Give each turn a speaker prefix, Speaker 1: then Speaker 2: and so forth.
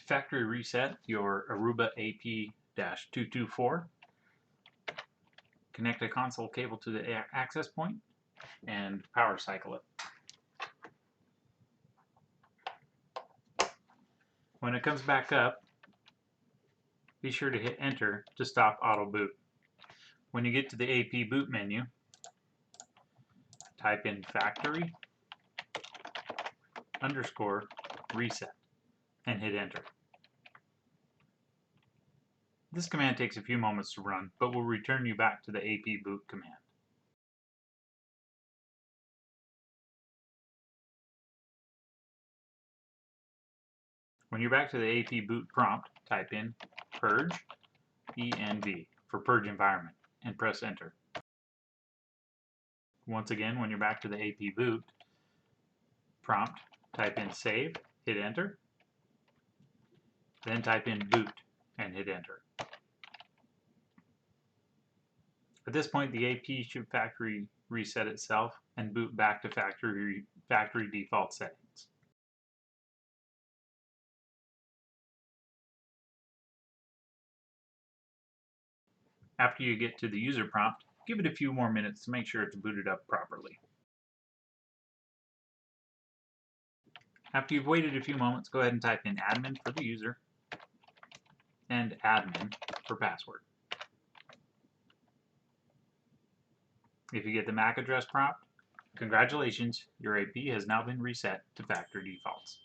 Speaker 1: factory reset your Aruba AP-224. Connect a console cable to the access point and power cycle it. When it comes back up, be sure to hit enter to stop auto boot. When you get to the AP boot menu, type in factory _ reset and hit enter. This command takes a few moments to run, but will return you back to the AP boot command. When you're back to the AP boot prompt, type in purge env for purge environment and press enter. Once again, when you're back to the AP boot prompt, type in save, hit enter, then type in boot and hit enter. At this point, the AP should factory reset itself and boot back to factory default settings. After you get to the user prompt, give it a few more minutes to make sure it's booted up properly. After you've waited a few moments, go ahead and type in admin for the user and admin for password. If you get the MAC address prompt, congratulations, your AP has now been reset to factory defaults.